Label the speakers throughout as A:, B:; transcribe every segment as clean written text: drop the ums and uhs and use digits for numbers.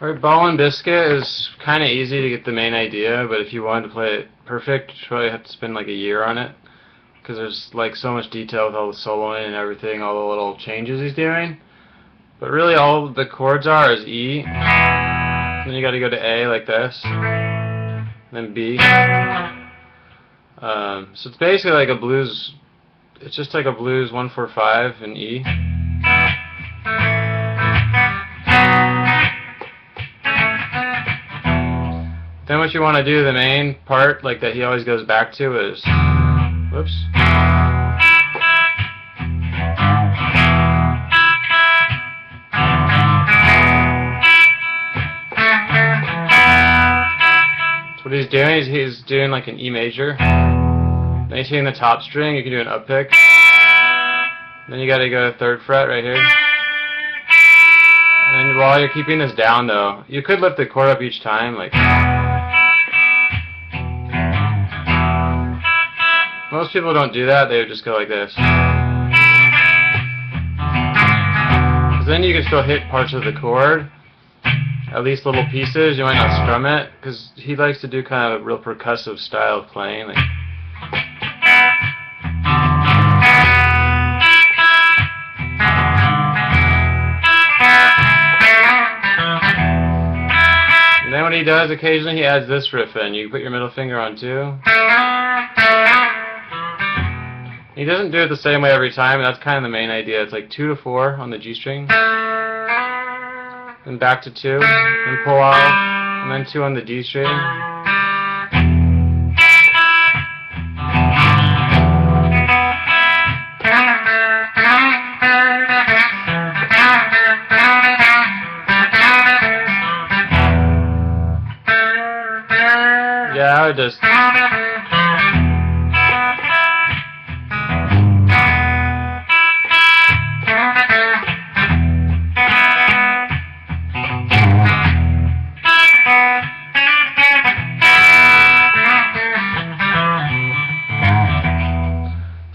A: Alright, Ball and Biscuit is kind of easy to get the main idea, but if you wanted to play it perfect, you probably have to spend like a year on it, because there's like so much detail with all the soloing and everything, all the little changes he's doing. But really all the chords are is E, then you got to go to A like this, then B. So it's basically like a blues, it's just like a blues 1-4-5 in E. Then what you want to do, the main part, like that he always goes back to is, whoops. So what he's doing is he's doing like an E major. Then he's hitting the top string, you can do an up pick. Then you got to go to 3rd fret right here. And while you're keeping this down though, you could lift the chord up each time, like. Most people don't do that, they would just go like this. Because then you can still hit parts of the chord, at least little pieces, you might not strum it, because he likes to do kind of a real percussive style of playing. Like. And then what he does, occasionally he adds this riff in. You put your middle finger on 2. He doesn't do it the same way every time, and that's kind of the main idea. It's like 2 to 4 on the G string, then back to 2, then pull off, and then 2 on the D string. Yeah, I would just.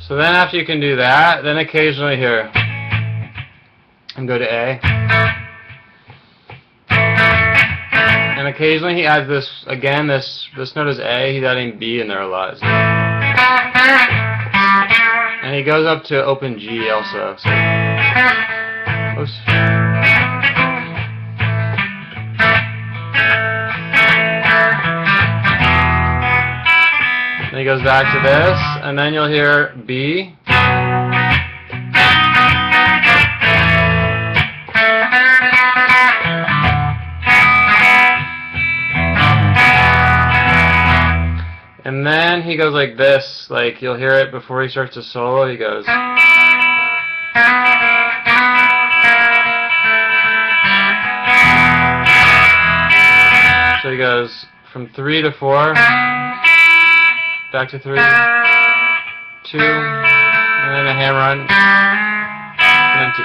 A: So then after you can do that, then occasionally here, and go to A. And occasionally he adds this, again, this note is A, he's adding B in there a lot. So. And he goes up to open G also. So. Oops. Then he goes back to this, and then you'll hear B. And then he goes like this, like you'll hear it before he starts to solo, he goes. So he goes from 3 to 4. Back to 3, 2, and then a hammer on, and then to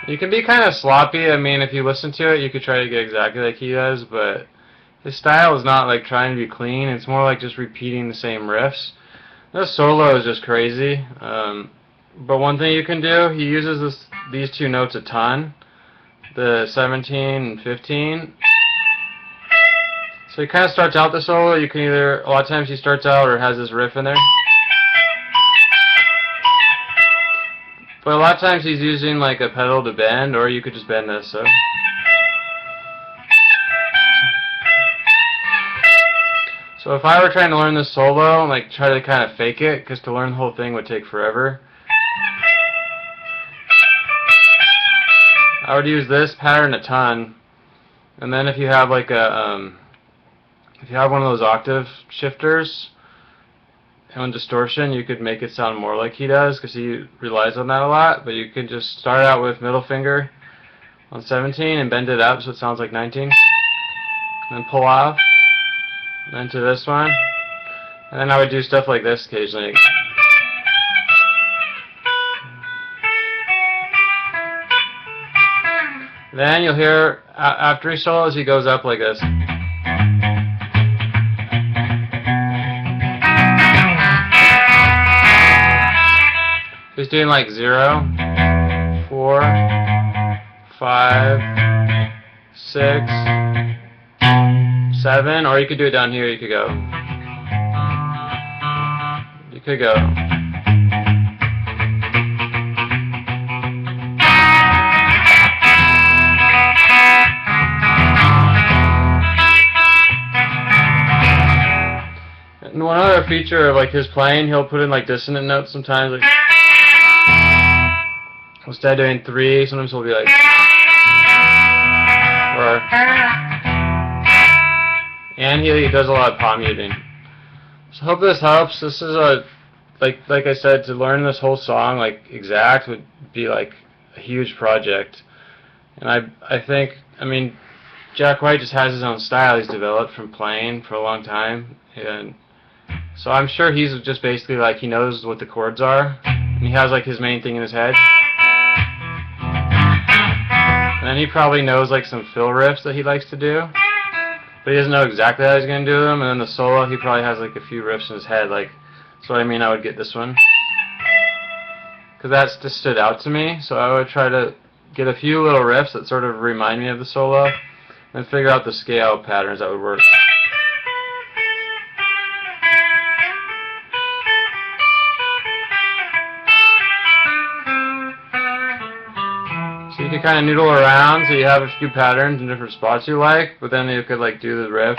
A: E. You can be kind of sloppy. I mean, if you listen to it, you could try to get exactly like he does, but his style is not like trying to be clean. It's more like just repeating the same riffs. This solo is just crazy. But one thing you can do, he uses these 2 notes a ton. The 17 and 15. So he kind of starts out the solo. You can either, a lot of times he starts out or has this riff in there. But a lot of times he's using like a pedal to bend, or you could just bend this. So if I were trying to learn this solo, like try to kind of fake it, because to learn the whole thing would take forever. I would use this pattern a ton, and then if you have like a, if you have one of those octave shifters and distortion, you could make it sound more like he does, because he relies on that a lot. But you can just start out with middle finger on 17 and bend it up so it sounds like 19, and then pull off, and then to this one, and then I would do stuff like this occasionally. Then you'll hear, after he solos, he goes up like this. He's doing like 0, 4, 5, 6, 7, or you could do it down here. You could go. You could go. And one other feature of like his playing, he'll put in like dissonant notes sometimes. Like instead of doing 3, sometimes he'll be like, or, and he does a lot of palm muting. So I hope this helps. This is a like I said, to learn this whole song like exact would be like a huge project. And I think, I mean, Jack White just has his own style he's developed from playing for a long time, and so I'm sure he's just basically like, he knows what the chords are, and he has like his main thing in his head. And then he probably knows like some fill riffs that he likes to do, but he doesn't know exactly how he's going to do them. And then the solo, he probably has like a few riffs in his head, like, so I mean I would get this one, because that's just stood out to me, so I would try to get a few little riffs that sort of remind me of the solo, and figure out the scale patterns that would work. So you can kind of noodle around so you have a few patterns in different spots you like, but then you could like do the riff.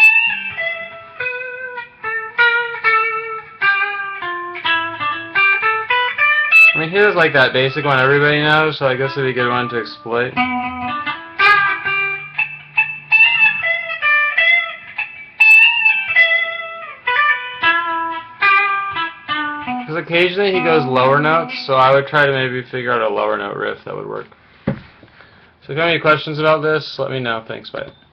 A: I mean, here's like that basic one everybody knows, so I guess it'd be a good one to exploit. Because occasionally he goes lower notes, so I would try to maybe figure out a lower note riff that would work. So if you have any questions about this, let me know. Thanks, bye.